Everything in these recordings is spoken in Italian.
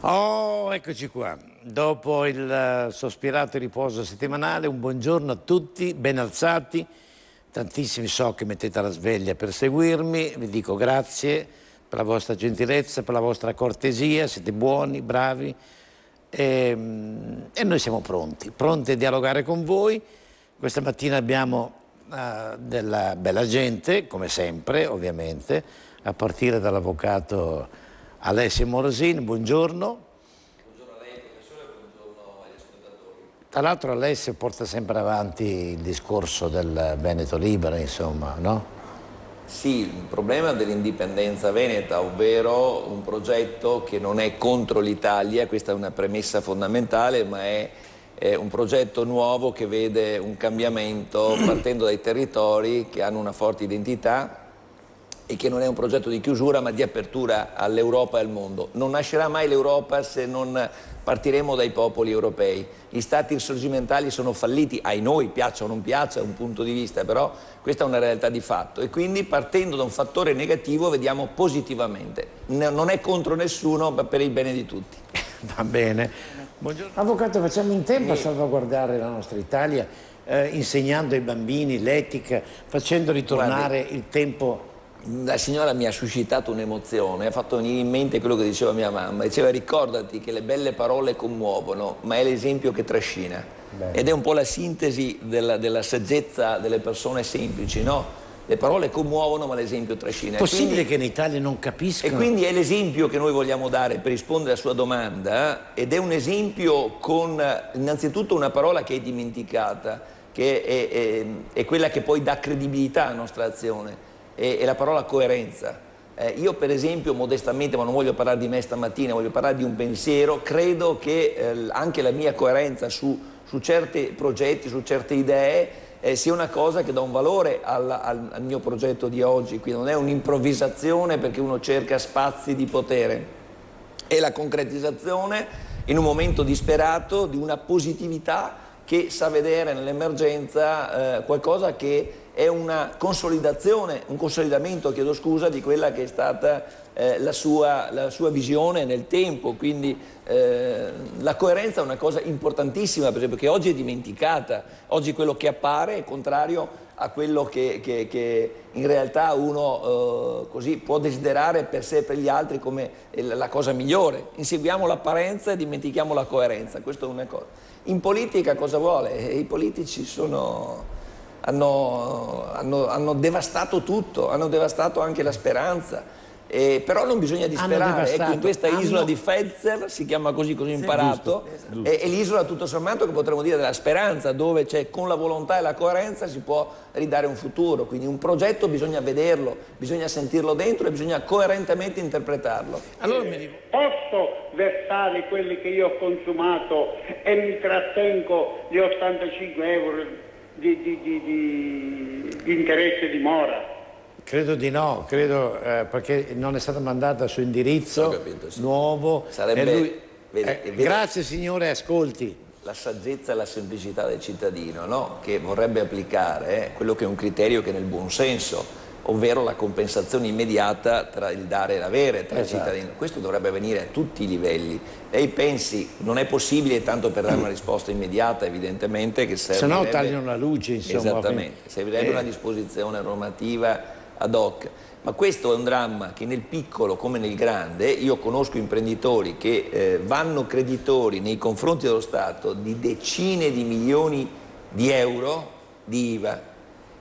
Oh, eccoci qua. Dopo il sospirato riposo settimanale, un buongiorno a tutti, ben alzati. Tantissimi so che mettete la sveglia per seguirmi, vi dico grazie per la vostra gentilezza, per la vostra cortesia, siete buoni, bravi e noi siamo pronti a dialogare con voi. Questa mattina abbiamo della bella gente, come sempre ovviamente, a partire dall'avvocato Alessio Morosini. Buongiorno. Buongiorno a lei professore, buongiorno agli ascoltatori. Tra l'altro Alessio porta sempre avanti il discorso del Veneto libero, insomma, no? Sì, il problema dell'indipendenza veneta, ovvero un progetto che non è contro l'Italia, questa è una premessa fondamentale, ma è un progetto nuovo che vede un cambiamento partendo dai territori che hanno una forte identità e che non è un progetto di chiusura ma di apertura all'Europa e al mondo. Non nascerà mai l'Europa se non partiremo dai popoli europei. Gli stati risorgimentali sono falliti, ai noi piaccia o non piaccia, è un punto di vista, però questa è una realtà di fatto e quindi partendo da un fattore negativo vediamo positivamente. Non è contro nessuno ma per il bene di tutti. Va bene. Buongiorno. Avvocato, facciamo in tempo a salvaguardare la nostra Italia, insegnando ai bambini l'etica, facendo ritornare il tempo. La signora mi ha suscitato un'emozione, ha fatto venire in mente quello che diceva mia mamma, diceva ricordati che le belle parole commuovono, ma è l'esempio che trascina. Bene. Ed è un po' la sintesi della saggezza delle persone semplici, no? Le parole commuovono ma l'esempio trascina. È possibile che in Italia non capiscano? E quindi è l'esempio che noi vogliamo dare per rispondere alla sua domanda ed è un esempio con innanzitutto una parola che è dimenticata, che è quella che poi dà credibilità alla nostra azione. È la parola coerenza. Io per esempio modestamente, ma non voglio parlare di me stamattina, voglio parlare di un pensiero, credo che anche la mia coerenza su certi progetti, su certe idee sia una cosa che dà un valore al mio progetto di oggi, quindi non è un'improvvisazione perché uno cerca spazi di potere, è la concretizzazione in un momento disperato di una positività che sa vedere nell'emergenza qualcosa che è una consolidazione, un consolidamento, chiedo scusa, di quella che è stata la sua visione nel tempo. Quindi la coerenza è una cosa importantissima, per esempio, che oggi è dimenticata. Oggi quello che appare è contrario a quello che in realtà uno così può desiderare per sé e per gli altri come la cosa migliore. Inseguiamo l'apparenza e dimentichiamo la coerenza, questo è una cosa. In politica cosa vuole? I politici hanno devastato tutto, hanno devastato anche la speranza. Però non bisogna disperare, ecco, in questa isola di Fetzer, si chiama così ho imparato, è l'isola tutto sommato che potremmo dire della speranza, dove c'è con la volontà e la coerenza si può ridare un futuro, quindi un progetto bisogna vederlo, bisogna sentirlo dentro e bisogna coerentemente interpretarlo. Allora posso versare quelli che io ho consumato e mi trattengo gli 85 euro di interesse di mora? Credo di no, credo perché non è stata mandata su indirizzo capito, sì. Nuovo. Sarebbe, grazie signore, ascolti. La saggezza e la semplicità del cittadino, no? Che vorrebbe applicare quello che è un criterio che è nel buon senso, ovvero la compensazione immediata tra il dare e l'avere tra i cittadini. Questo dovrebbe avvenire a tutti i livelli. Lei pensi, non è possibile, tanto per dare una risposta immediata evidentemente, che servirebbe... Se no tagliano la luce, insomma. Esattamente, servirebbe una disposizione normativa ad hoc. Ma questo è un dramma che nel piccolo come nel grande, io conosco imprenditori che vanno creditori nei confronti dello Stato di decine di milioni di euro di IVA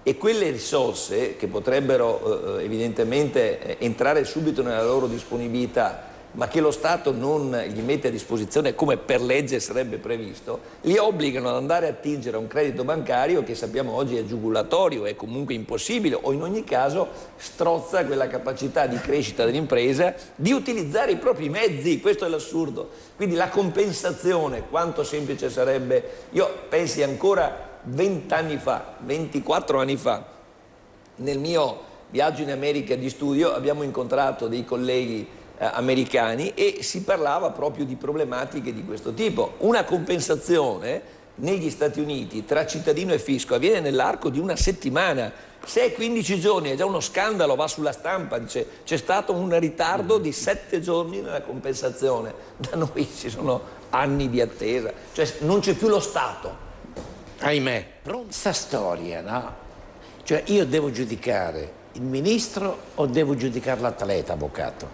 e quelle risorse che potrebbero evidentemente entrare subito nella loro disponibilità ma che lo Stato non gli mette a disposizione come per legge sarebbe previsto, li obbligano ad andare a attingere a un credito bancario che sappiamo oggi è giugulatorio, è comunque impossibile o in ogni caso strozza quella capacità di crescita dell'impresa di utilizzare i propri mezzi, questo è l'assurdo. Quindi la compensazione, quanto semplice sarebbe, io pensi ancora 20 anni fa, 24 anni fa, nel mio viaggio in America di studio abbiamo incontrato dei colleghi americani e si parlava proprio di problematiche di questo tipo. Una compensazione negli Stati Uniti tra cittadino e fisco avviene nell'arco di una settimana. Se è 15 giorni è già uno scandalo, va sulla stampa, dice c'è stato un ritardo di 7 giorni nella compensazione. Da noi ci sono anni di attesa, cioè non c'è più lo Stato. Ahimè, questa storia, no? Cioè io devo giudicare il ministro o devo giudicare l'atleta, avvocato?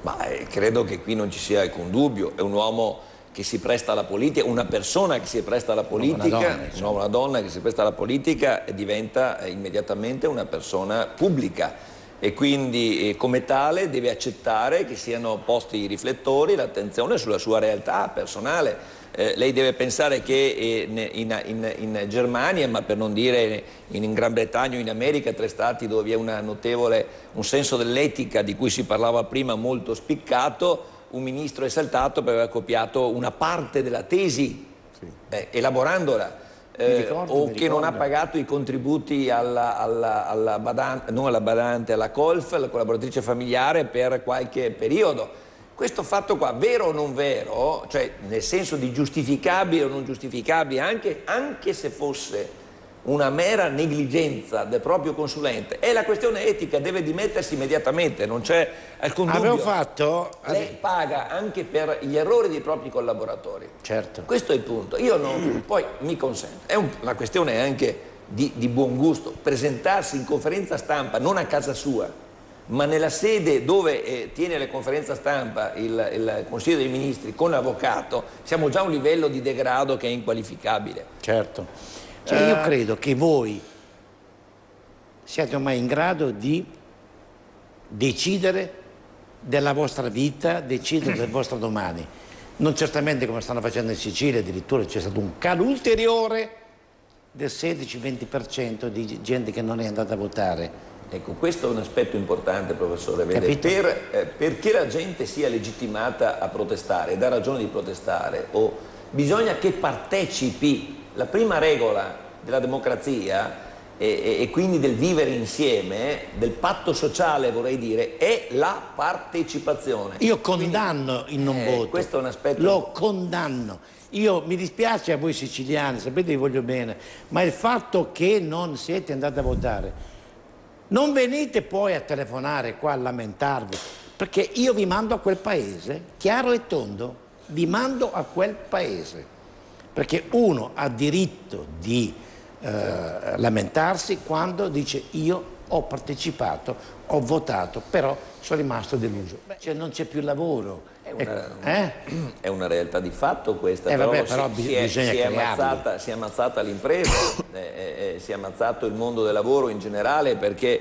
Ma credo che qui non ci sia alcun dubbio, è un uomo che si presta alla politica, una persona che si presta alla politica, una donna che si presta alla politica e diventa immediatamente una persona pubblica e quindi come tale deve accettare che siano posti i riflettori, l'attenzione sulla sua realtà personale. Lei deve pensare che in Germania, ma per non dire in Gran Bretagna o in America, 3 stati dove vi è un senso dell'etica di cui si parlava prima molto spiccato, un ministro è saltato per aver copiato una parte della tesi, elaborandola, o che non ha pagato i contributi alla badante, non alla badante, alla COLF, la collaboratrice familiare, per qualche periodo. Questo fatto qua, vero o non vero, cioè nel senso di giustificabile o non giustificabile, anche se fosse una mera negligenza del proprio consulente, è la questione etica, deve dimettersi immediatamente, non c'è alcun dubbio. Avevo fatto... Lei paga anche per gli errori dei propri collaboratori. Certo. Questo è il punto. Io non... Poi mi consente, è una questione anche di buon gusto, presentarsi in conferenza stampa, non a casa sua, ma nella sede dove tiene le conferenze stampa il Consiglio dei Ministri con avvocato, siamo già a un livello di degrado che è inqualificabile. Certo. Cioè io credo che voi siate ormai in grado di decidere della vostra vita, decidere del vostro domani. Non certamente come stanno facendo in Sicilia, addirittura c'è stato un calo ulteriore del 16-20% di gente che non è andata a votare. Ecco, questo è un aspetto importante, professore. Vede, perché la gente sia legittimata a protestare, dà ragione di protestare, bisogna che partecipi. La prima regola della democrazia e quindi del vivere insieme, del patto sociale vorrei dire, è la partecipazione. Io condanno il non voto. Questo è un aspetto... Lo condanno. Io mi dispiace a voi siciliani, sapete vi voglio bene, ma il fatto che non siete andati a votare, non venite poi a telefonare qua a lamentarvi, perché io vi mando a quel paese, chiaro e tondo, vi mando a quel paese. Perché uno ha diritto di lamentarsi quando dice io ho partecipato, ho votato, però sono rimasto deluso. Cioè non c'è più lavoro. È una realtà di fatto questa, però si è ammazzata l'impresa, si è ammazzato il mondo del lavoro in generale, perché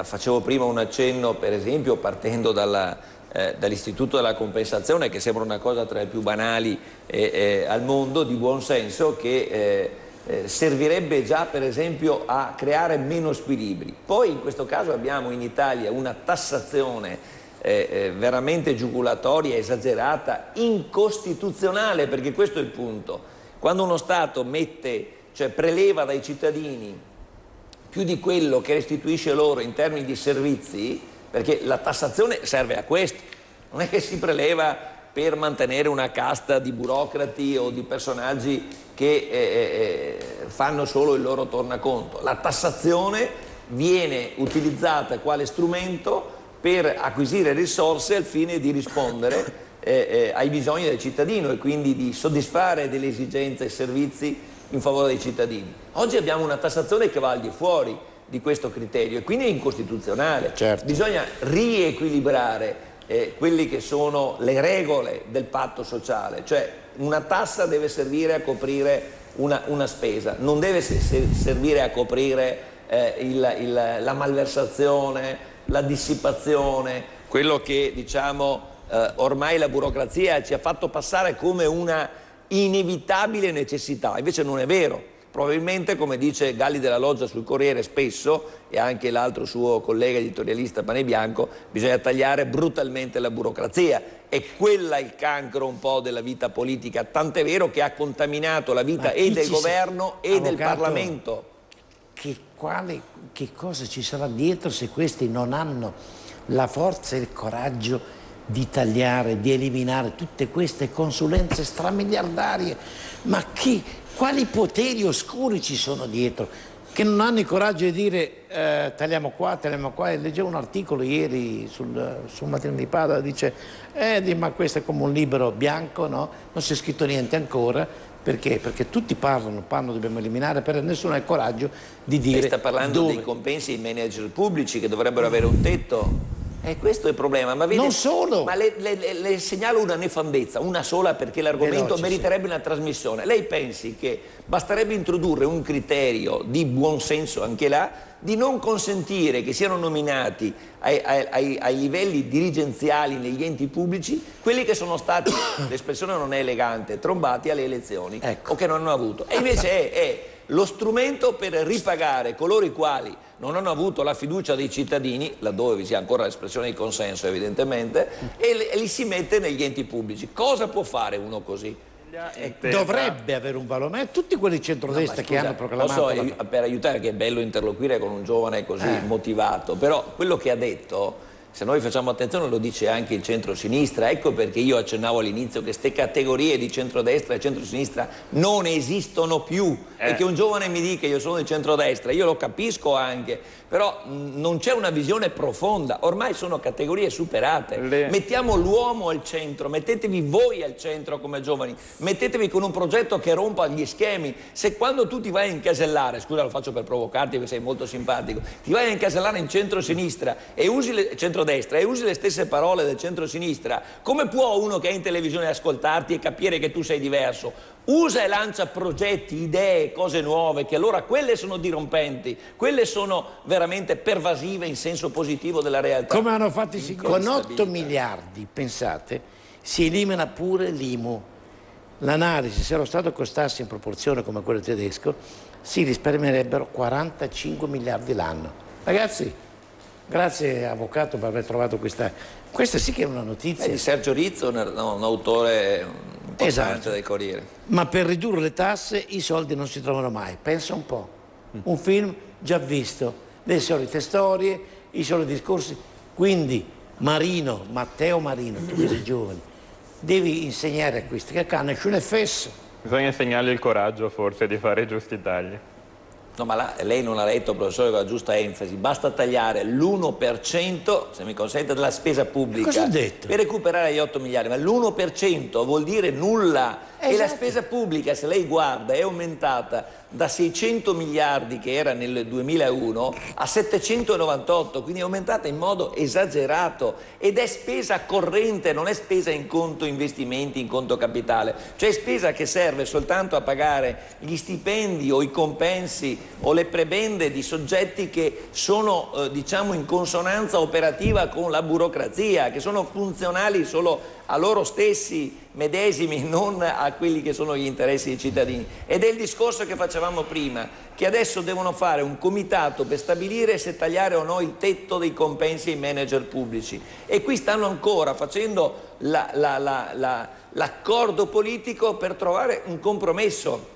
facevo prima un accenno, per esempio, partendo dall'istituto della compensazione, che sembra una cosa tra le più banali al mondo, di buon senso, che servirebbe già per esempio a creare meno squilibri. Poi in questo caso abbiamo in Italia una tassazione veramente giugulatoria, esagerata, incostituzionale, perché questo è il punto. Quando uno Stato preleva dai cittadini più di quello che restituisce loro in termini di servizi, perché la tassazione serve a questo, non è che si preleva per mantenere una casta di burocrati o di personaggi che fanno solo il loro tornaconto. La tassazione viene utilizzata quale strumento per acquisire risorse al fine di rispondere ai bisogni del cittadino e quindi di soddisfare delle esigenze e servizi in favore dei cittadini. Oggi abbiamo una tassazione che va al di fuori di questo criterio e quindi è incostituzionale. Certo. Bisogna riequilibrare quelle che sono le regole del patto sociale, cioè una tassa deve servire a coprire una spesa, non deve servire a coprire la malversazione, la dissipazione, quello che diciamo ormai la burocrazia ci ha fatto passare come una inevitabile necessità, invece non è vero. Probabilmente, come dice Galli della Loggia sul Corriere spesso, e anche l'altro suo collega editorialista Panebianco, bisogna tagliare brutalmente la burocrazia. È quella il cancro un po' della vita politica, tant'è vero che ha contaminato la vita e del governo e del Parlamento. Che cosa ci sarà dietro se questi non hanno la forza e il coraggio di tagliare, di eliminare tutte queste consulenze stramiliardarie? Ma chi Quali poteri oscuri ci sono dietro, che non hanno il coraggio di dire tagliamo qua. E leggevo un articolo ieri sul Mattino di Padova, dice ma questo è come un libro bianco, no? Non si è scritto niente ancora. Perché? Perché tutti parlano, dobbiamo eliminare, però nessuno ha il coraggio di dire. Lei sta parlando dei compensi ai manager pubblici che dovrebbero avere un tetto. Questo è il problema. Ma vede, non solo. Ma le segnalo una nefandezza, una sola, perché l'argomento meriterebbe una trasmissione. Lei pensi che basterebbe introdurre un criterio di buonsenso anche là, di non consentire che siano nominati ai livelli dirigenziali negli enti pubblici quelli che sono stati, l'espressione non è elegante, trombati alle elezioni, ecco, o che non hanno avuto. E invece è lo strumento per ripagare coloro i quali non hanno avuto la fiducia dei cittadini, laddove vi sia ancora l'espressione di consenso evidentemente, e li si mette negli enti pubblici. Cosa può fare uno così? Dovrebbe avere un valore, ma tutti quelli di centrodestra che hanno proclamato... Lo so, per aiutare, che è bello interloquire con un giovane così motivato, però quello che ha detto, se noi facciamo attenzione, lo dice anche il centro-sinistra. Ecco perché io accennavo all'inizio che queste categorie di centrodestra e centro-sinistra non esistono più. E che un giovane mi dica io sono di centrodestra, io lo capisco anche, però non c'è una visione profonda. Ormai sono categorie superate. Mettiamo l'uomo al centro, mettetevi voi al centro come giovani, mettetevi con un progetto che rompa gli schemi. Se quando tu ti vai a incasellare, scusa, lo faccio per provocarti perché sei molto simpatico, ti vai a incasellare in centro-sinistra e usi centrodestra e usi le stesse parole del centro-sinistra, come può uno che è in televisione ascoltarti e capire che tu sei diverso? Usa e lancia progetti, idee, cose nuove, che allora quelle sono dirompenti, quelle sono veramente pervasive in senso positivo della realtà. Come hanno fatto i signori? Con 8 miliardi, pensate, si elimina pure l'IMU. L'analisi, se lo Stato costasse in proporzione come quello tedesco, si risparmierebbero 45 miliardi l'anno. Ragazzi, grazie avvocato per aver trovato questa sì che è una notizia. Di Sergio Rizzo, un autore importante del Corriere. Ma per ridurre le tasse i soldi non si trovano mai. Pensa un po'. Un film già visto, le solite storie, i soliti discorsi. Quindi Matteo Marino, tu che sei giovane, devi insegnare a questi che hanno nessuno fesso. Bisogna insegnargli il coraggio forse di fare i giusti tagli. No, ma lei non ha letto, professore, con la giusta enfasi. Basta tagliare l'1%, se mi consente, della spesa pubblica. Cosa ho detto? Per recuperare gli 8 miliardi. Ma l'1% vuol dire nulla. E la spesa pubblica, se lei guarda, è aumentata da 600 miliardi che era nel 2001 a 798, quindi è aumentata in modo esagerato, ed è spesa corrente, non è spesa in conto investimenti, in conto capitale, cioè spesa che serve soltanto a pagare gli stipendi o i compensi o le prebende di soggetti che sono diciamo in consonanza operativa con la burocrazia, che sono funzionali solo a loro stessi medesimi, non a quelli che sono gli interessi dei cittadini. Ed è il discorso che facevamo prima, che adesso devono fare un comitato per stabilire se tagliare o no il tetto dei compensi ai manager pubblici, e qui stanno ancora facendo l'accordo politico per trovare un compromesso,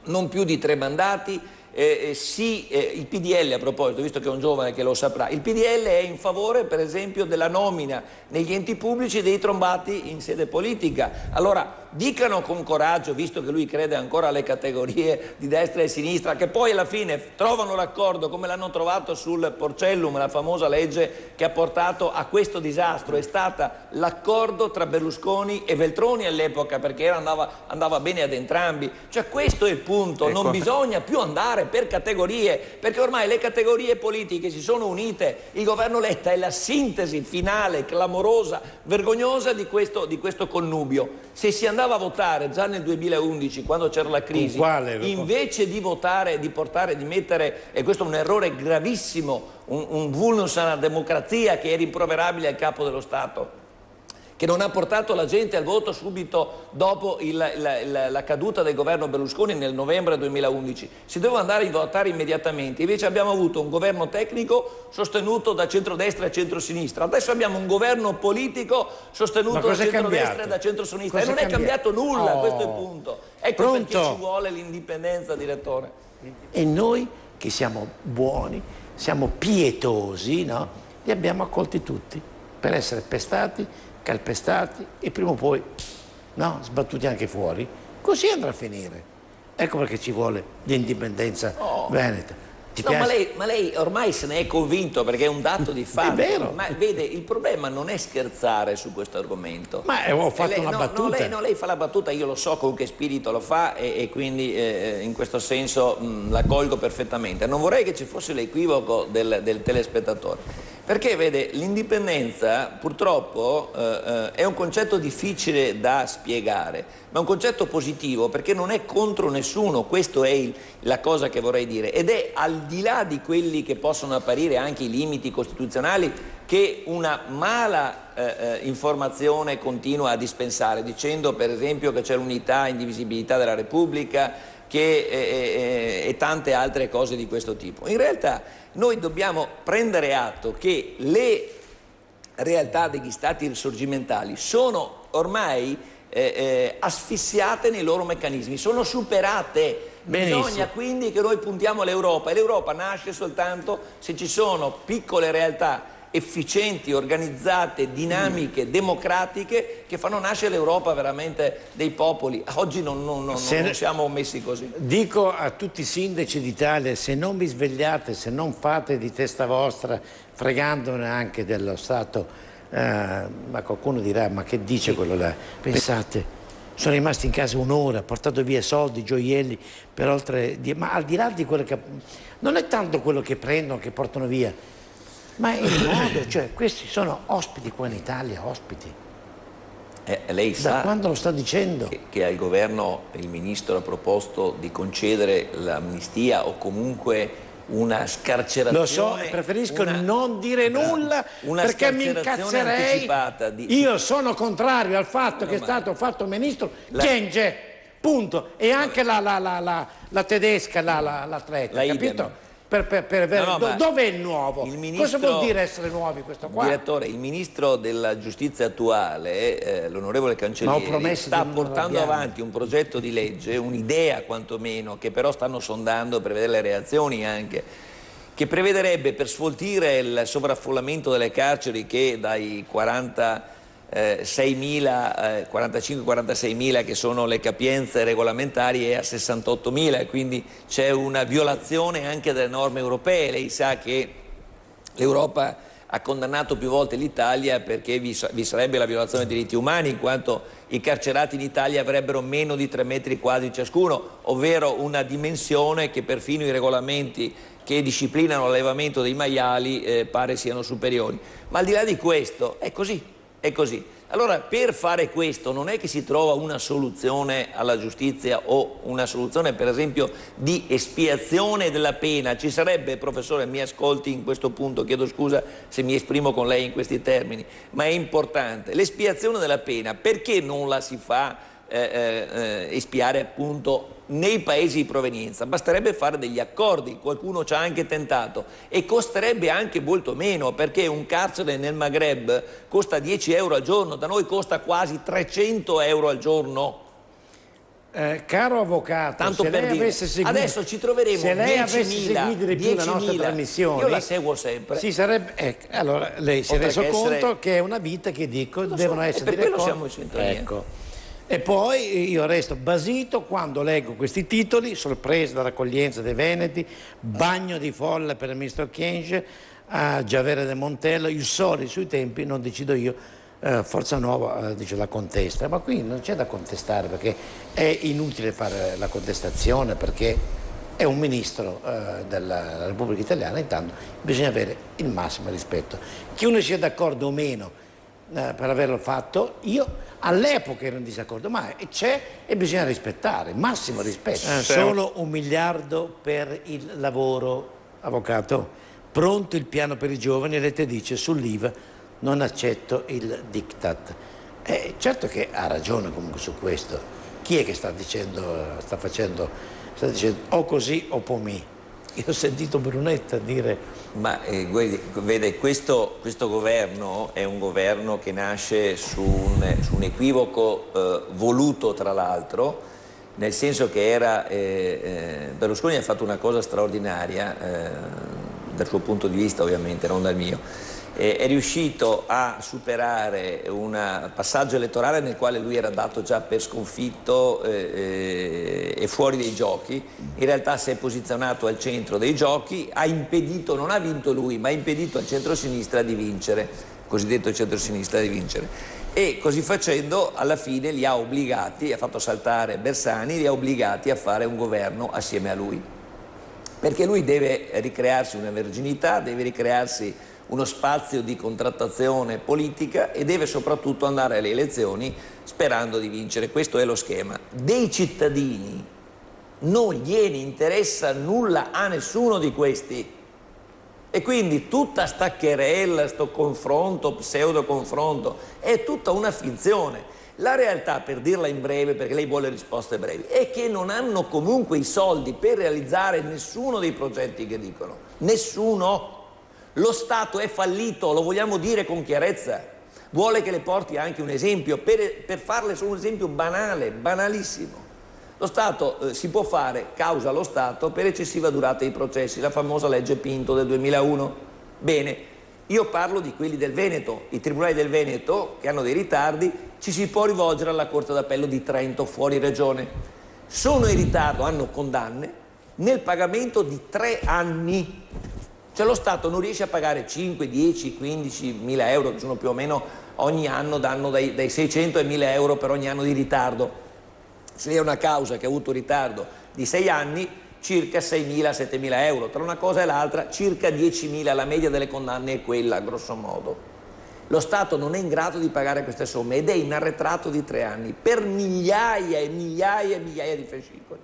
non più di 3 mandati. Il PDL, a proposito, visto che è un giovane che lo saprà, il PDL è in favore per esempio della nomina negli enti pubblici dei trombati in sede politica. Allora dicano con coraggio, visto che lui crede ancora alle categorie di destra e sinistra, che poi alla fine trovano l'accordo come l'hanno trovato sul Porcellum, la famosa legge che ha portato a questo disastro. È stata l'accordo tra Berlusconi e Veltroni all'epoca, perché andava bene ad entrambi. Cioè questo è il punto, ecco. Non bisogna più andare per categorie, perché ormai le categorie politiche si sono unite. Il governo Letta è la sintesi finale, clamorosa, vergognosa di questo connubio. Se si andava a votare già nel 2011, quando c'era la crisi, invece di votare, di mettere, e questo è un errore gravissimo, un vulnus alla democrazia che è rimproverabile al capo dello Stato, che non ha portato la gente al voto subito dopo la caduta del governo Berlusconi nel novembre 2011. Si doveva andare a votare immediatamente, invece abbiamo avuto un governo tecnico sostenuto da centrodestra e centrosinistra. Adesso abbiamo un governo politico sostenuto da centrodestra e da centrosinistra, e non è cambiato nulla, questo è il punto. Ecco perché ci vuole l'indipendenza, direttore. E noi che siamo buoni, siamo pietosi, no? Li abbiamo accolti tutti per essere pestati, calpestati e prima o poi sbattuti anche fuori. Così andrà a finire. Ecco perché ci vuole l'indipendenza veneta. Ti No, piace? ma lei ormai se ne è convinto perché è un dato di fatto. È vero. Ma vede, il problema non è scherzare su questo argomento. Ma ho fatto una battuta. No, lei fa la battuta, io lo so con che spirito lo fa e quindi in questo senso la colgo perfettamente. Non vorrei che ci fosse l'equivoco del telespettatore. Perché vede, l'indipendenza purtroppo è un concetto difficile da spiegare, ma è un concetto positivo perché non è contro nessuno, questa è la cosa che vorrei dire, ed è al di là di quelli che possono apparire anche i limiti costituzionali che una mala informazione continua a dispensare, dicendo per esempio che c'è l'unità e indivisibilità della Repubblica e tante altre cose di questo tipo. In realtà noi dobbiamo prendere atto che le realtà degli stati risorgimentali sono ormai asfissiate nei loro meccanismi, sono superate. Benissimo. Bisogna quindi che noi puntiamo all'Europa e l'Europa nasce soltanto se ci sono piccole realtà efficienti, organizzate, dinamiche, democratiche che fanno nascere l'Europa veramente dei popoli. Oggi non siamo messi così. Dico a tutti i sindaci d'Italia, se non vi svegliate, se non fate di testa vostra, fregandone anche dello Stato, ma qualcuno dirà, ma che dice quello là? Pensate, sono rimasti in casa un'ora, portato via soldi, gioielli, per oltre... Ma al di là di quello che... Non è tanto quello che prendono, che portano via, ma è il modo, cioè questi sono ospiti qua in Italia, ospiti. Lei sa da quando lo sta dicendo? Che al governo il ministro ha proposto di concedere l'amnistia o comunque una scarcerazione. Lo so, e preferisco non dire nulla perché mi incazzerei. Io sono contrario al fatto che è stato fatto ministro Kyenge, punto. E anche la tedesca, l'atleta, capito? Dov'è il nuovo? Cosa vuol dire essere nuovi questo qua? Direttore, il ministro della giustizia attuale, l'onorevole Cancellieri, sta portando avanti un progetto di legge, un'idea quantomeno, che però stanno sondando per vedere le reazioni anche, che prevederebbe per sfoltire il sovraffollamento delle carceri che dai 45-46.000 che sono le capienze regolamentari è a 68.000, quindi c'è una violazione anche delle norme europee. Lei sa che l'Europa ha condannato più volte l'Italia perché vi sarebbe la violazione dei diritti umani, in quanto i carcerati in Italia avrebbero meno di 3 metri quadri ciascuno, ovvero una dimensione che perfino i regolamenti che disciplinano l'allevamento dei maiali pare siano superiori. Ma al di là di questo è così. È così. Allora, per fare questo non è che si trova una soluzione alla giustizia o una soluzione, per esempio, di espiazione della pena. Ci sarebbe, professore, mi ascolti in questo punto, chiedo scusa se mi esprimo con lei in questi termini, ma è importante. L'espiazione della pena, perché non la si fa espiare appunto nei paesi di provenienza? Basterebbe fare degli accordi, qualcuno ci ha anche tentato, e costerebbe anche molto meno, perché un carcere nel Maghreb costa 10 euro al giorno, da noi costa quasi 300 euro al giorno. Caro avvocato, tanto se per lei dire, avesse seguito, adesso ci troveremo se lei avesse seguito di più la nostra trasmissione, io la seguo sempre. Si sarebbe, allora lei si è reso conto che è una vita che dico devono essere per quello siamo in sintonia. Ecco. E poi io resto basito quando leggo questi titoli: sorpresa dall'accoglienza dei Veneti, bagno di folla per il ministro Kyenge, a Giavere del Montello, il Sole sui tempi, non decido io, Forza Nuova dice la contesta. Ma qui non c'è da contestare, perché è inutile fare la contestazione, perché è un ministro della Repubblica Italiana, intanto bisogna avere il massimo rispetto. Che uno sia d'accordo o meno per averlo fatto, io all'epoca ero in disaccordo, ma c'è e bisogna rispettare, massimo rispetto. Solo 1 miliardo per il lavoro, avvocato. Pronto il piano per i giovani, e lei te dice sull'IVA non accetto il diktat. Certo che ha ragione comunque su questo. Chi è che sta dicendo o così o pomì? Io ho sentito Brunetta dire... Ma vede, questo governo è un governo che nasce su un equivoco voluto, tra l'altro, nel senso che Berlusconi ha fatto una cosa straordinaria, dal suo punto di vista ovviamente, non dal mio, è riuscito a superare un passaggio elettorale nel quale lui era dato già per sconfitto e fuori dai giochi. In realtà si è posizionato al centro dei giochi, ha impedito, non ha vinto lui, ma ha impedito al centrosinistra di vincere, cosiddetto centrosinistra di vincere. E così facendo alla fine li ha obbligati, ha fatto saltare Bersani, li ha obbligati a fare un governo assieme a lui. Perché lui deve ricrearsi una verginità, deve ricrearsi uno spazio di contrattazione politica e deve soprattutto andare alle elezioni sperando di vincere. Questo è lo schema. Dei cittadini non gliene interessa nulla a nessuno di questi. E quindi tutta sta querela, sto confronto, pseudo confronto, è tutta una finzione. La realtà, per dirla in breve, perché lei vuole risposte brevi, è che non hanno comunque i soldi per realizzare nessuno dei progetti che dicono. Nessuno. Lo Stato è fallito, lo vogliamo dire con chiarezza. Vuole che le porti anche un esempio, per farle solo un esempio banale, banalissimo. Lo Stato si può fare causa allo Stato per eccessiva durata dei processi, la famosa legge Pinto del 2001. Bene, io parlo di quelli del Veneto, i tribunali del Veneto che hanno dei ritardi, ci si può rivolgere alla Corte d'Appello di Trento, fuori regione. Sono in ritardo, hanno condanne, nel pagamento di 3 anni. Cioè lo Stato non riesce a pagare 5, 10, 15 mila euro, che sono più o meno ogni anno, danno dai 600 ai 1000 euro per ogni anno di ritardo. Se è una causa che ha avuto ritardo di 6 anni, circa 6.000, 7.000 euro. Tra una cosa e l'altra, circa 10.000, la media delle condanne è quella, grosso modo. Lo Stato non è in grado di pagare queste somme ed è in arretrato di 3 anni per migliaia e migliaia e migliaia di fascicoli.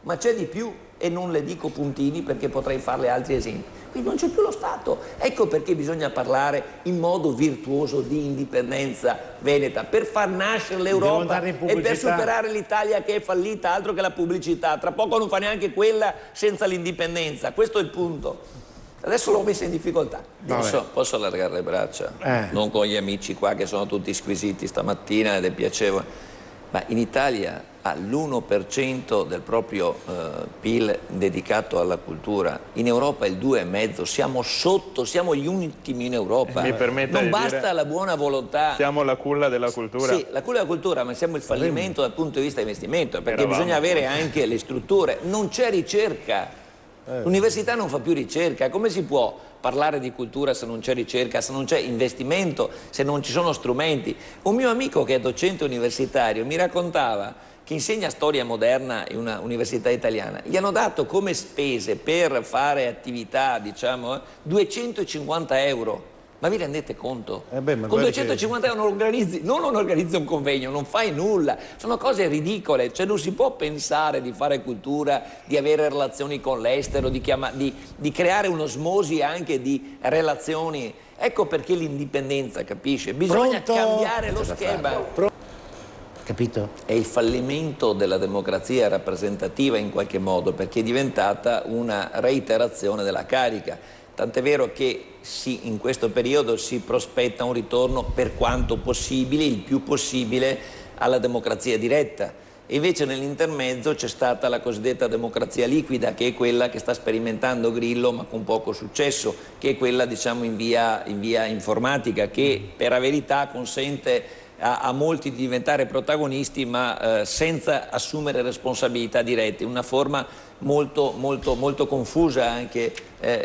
Ma c'è di più e non le dico puntini perché potrei farle altri esempi. Quindi non c'è più lo Stato. Ecco perché bisogna parlare in modo virtuoso di indipendenza veneta, per far nascere l'Europa e per superare l'Italia che è fallita, altro che la pubblicità. Tra poco non fa neanche quella senza l'indipendenza. Questo è il punto. Adesso l'ho messa in difficoltà. Posso allargare le braccia? Non con gli amici qua che sono tutti squisiti stamattina ed è piacevole. Ma in Italia ha l'1% del proprio PIL dedicato alla cultura, in Europa il 2,5%, siamo sotto, siamo gli ultimi in Europa. Mi permetta non basta dire, la buona volontà. Siamo la culla della cultura. Sì, la culla della cultura, ma siamo il fallimento dal punto di vista investimento, perché bisogna avere anche le strutture. Non c'è ricerca. L'università non fa più ricerca. Come si può parlare di cultura se non c'è ricerca, se non c'è investimento, se non ci sono strumenti? Un mio amico che è docente universitario mi raccontava che insegna storia moderna in una università italiana. Gli hanno dato come spese per fare attività, diciamo, 250 euro. Ma vi rendete conto? Con 250 euro non organizzi un convegno, non fai nulla. Sono cose ridicole, cioè non si può pensare di fare cultura, di avere relazioni con l'estero, di creare un'osmosi anche di relazioni. Ecco perché l'indipendenza, capisce? Bisogna cambiare lo schema. Capito? È il fallimento della democrazia rappresentativa in qualche modo, perché è diventata una reiterazione della carica. Tant'è vero che in questo periodo si prospetta un ritorno per quanto possibile, il più possibile, alla democrazia diretta. E invece nell'intermezzo c'è stata la cosiddetta democrazia liquida, che è quella che sta sperimentando Grillo, ma con poco successo, che è quella, diciamo, in via informatica, che per la verità consente a molti di diventare protagonisti, ma senza assumere responsabilità dirette, una forma molto confusa anche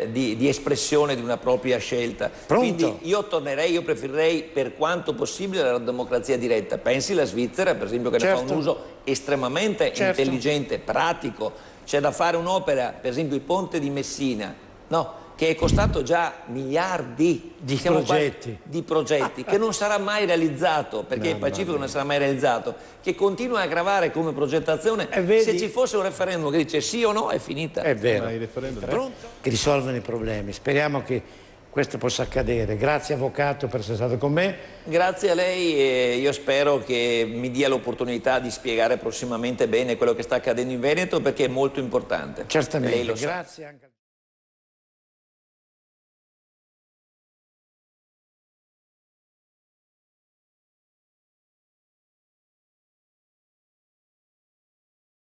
di espressione di una propria scelta. Quindi io preferirei per quanto possibile la democrazia diretta. Pensi la Svizzera, per esempio, che ne fa un uso estremamente intelligente, pratico. C'è da fare un'opera, per esempio il ponte di Messina, no? Che è costato già miliardi di progetti che non sarà mai realizzato, perché il Pacifico non sarà mai realizzato, che continua a gravare come progettazione. Se ci fosse un referendum che dice sì o no, è finita. È vero. Che risolvono i problemi. Speriamo che questo possa accadere. Grazie avvocato per essere stato con me. Grazie a lei e io spero che mi dia l'opportunità di spiegare prossimamente bene quello che sta accadendo in Veneto, perché è molto importante. Certamente. Lei lo sa. Grazie anche